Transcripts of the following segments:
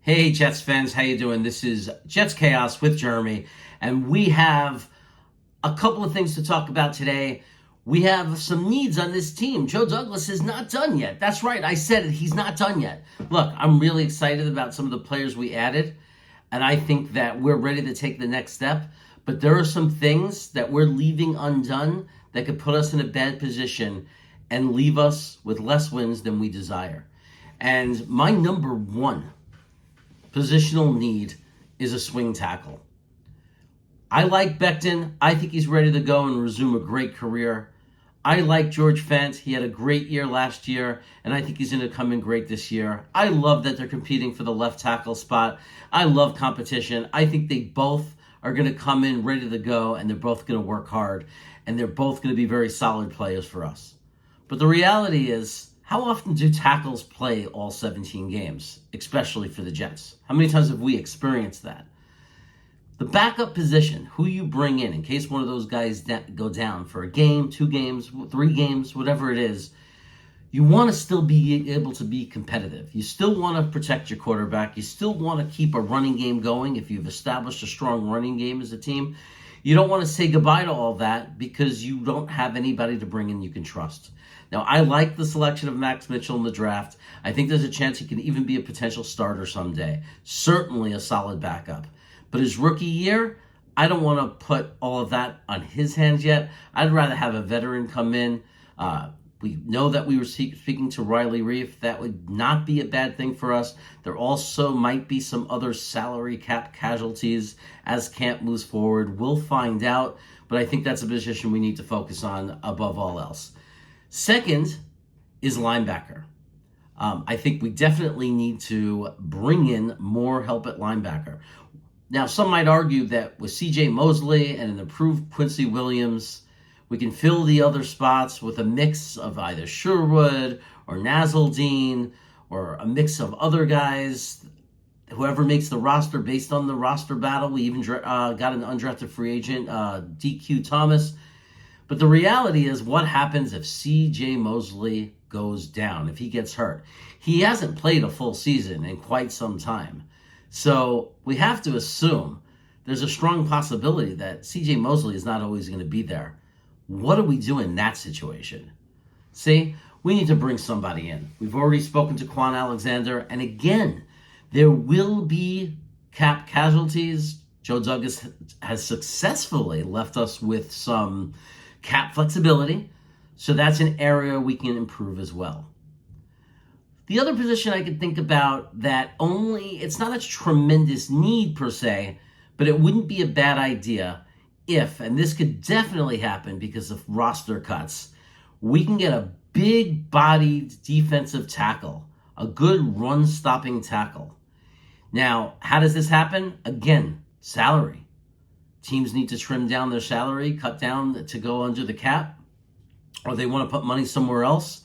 Hey Jets fans, how you doing? This is Jets Chaos with Jeremy, and we have a couple of things to talk about today. We have some needs on this team. Joe Douglas is not done yet. That's right, I said it, he's not done yet. Look, I'm really excited about some of the players we added, and I think that we're ready to take the next step, but there are some things that we're leaving undone that could put us in a bad position and leave us with less wins than we desire. And my number one positional need is a swing tackle. I like Becton. I think he's ready to go and resume a great career. I like George Fent. He had a great year last year, and I think he's going to come in great this year. I love that they're competing for the left tackle spot. I love competition. I think they both are going to come in ready to go, and they're both going to work hard, and they're both going to be very solid players for us. But the reality is, how often do tackles play all 17 games, especially for the Jets? How many times have we experienced that? The backup position, who you bring in case one of those guys go down for a game, 2 games, 3 games, whatever it is, you want to still be able to be competitive. You still want to protect your quarterback. You still want to keep a running game going if you've established a strong running game as a team. You don't want to say goodbye to all that because you don't have anybody to bring in you can trust. Now, I like the selection of Max Mitchell in the draft. I think there's a chance he can even be a potential starter someday. Certainly a solid backup. But his rookie year, I don't want to put all of that on his hands yet. I'd rather have a veteran come in. We know that we were speaking to Riley Reef. That would not be a bad thing for us. There also might be some other salary cap casualties as camp moves forward. We'll find out, but I think that's a position we need to focus on above all else. Second is linebacker. I think we definitely need to bring in more help at linebacker. Now, some might argue that with C.J. Mosley and an improved Quincy Williams, we can fill the other spots with a mix of either Sherwood or Nasaldine or a mix of other guys, whoever makes the roster based on the roster battle. We even got an undrafted free agent, DQ Thomas. But the reality is, what happens if C.J. Mosley goes down, if he gets hurt? He hasn't played a full season in quite some time. So we have to assume there's a strong possibility that C.J. Mosley is not always going to be there. What do we do in that situation? See, we need to bring somebody in. We've already spoken to Quan Alexander, and again, there will be cap casualties. Joe Douglas has successfully left us with some cap flexibility, so that's an area we can improve as well. The other position I could think about that it's not a tremendous need per se, but it wouldn't be a bad idea if, and this could definitely happen because of roster cuts, we can get a big-bodied defensive tackle, a good run-stopping tackle. Now, how does this happen? Again, salary. Teams need to trim down their salary, cut down to go under the cap, or they want to put money somewhere else,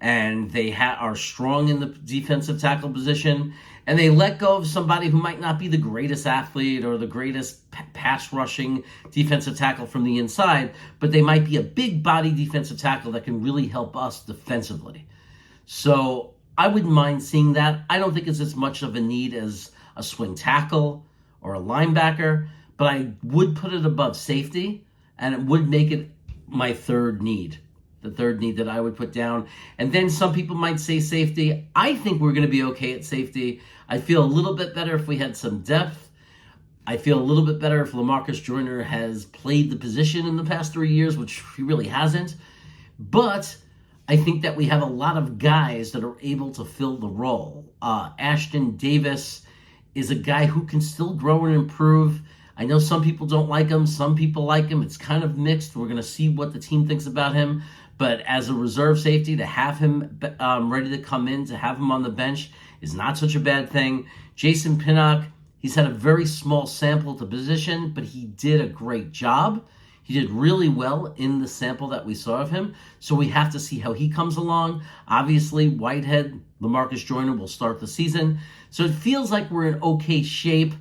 and they are strong in the defensive tackle position, and they let go of somebody who might not be the greatest athlete or the greatest pass-rushing defensive tackle from the inside, but they might be a big-body defensive tackle that can really help us defensively. So I wouldn't mind seeing that. I don't think it's as much of a need as a swing tackle or a linebacker, but I would put it above safety, and it would make it my third need, the third need that I would put down. And then some people might say safety. I think we're going to be okay at safety. I feel a little bit better if we had some depth. I feel a little bit better if LaMarcus Joyner has played the position in the past 3 years, which he really hasn't. But I think that we have a lot of guys that are able to fill the role. Ashton Davis is a guy who can still grow and improve. I know some people don't like him. Some people like him. It's kind of mixed. We're going to see what the team thinks about him. But as a reserve safety, to have him ready to come in, to have him on the bench is not such a bad thing. Jason Pinnock, he's had a very small sample at the position, but he did a great job. He did really well in the sample that we saw of him. So we have to see how he comes along. Obviously, Whitehead, LaMarcus Joyner will start the season. So it feels like we're in okay shape.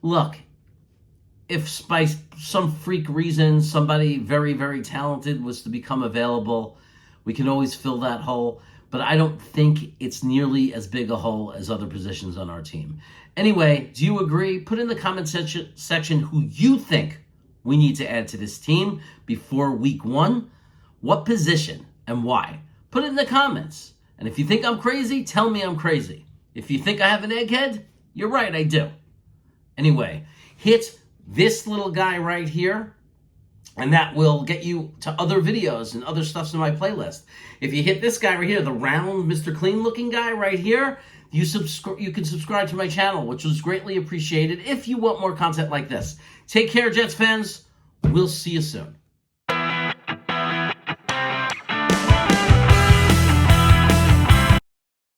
Look, if by some freak reason somebody very, very talented was to become available, we can always fill that hole. But I don't think it's nearly as big a hole as other positions on our team. Anyway, do you agree? Put in the comment section who you think we need to add to this team before week 1. What position and why? Put it in the comments. And if you think I'm crazy, tell me I'm crazy. If you think I have an egghead, you're right, I do. Anyway, hit this little guy right here, and that will get you to other videos and other stuffs in my playlist. If you hit this guy right here, the round Mr. Clean looking guy right here, you can subscribe to my channel, which was greatly appreciated if you want more content like this. Take care, Jets fans. We'll see you soon.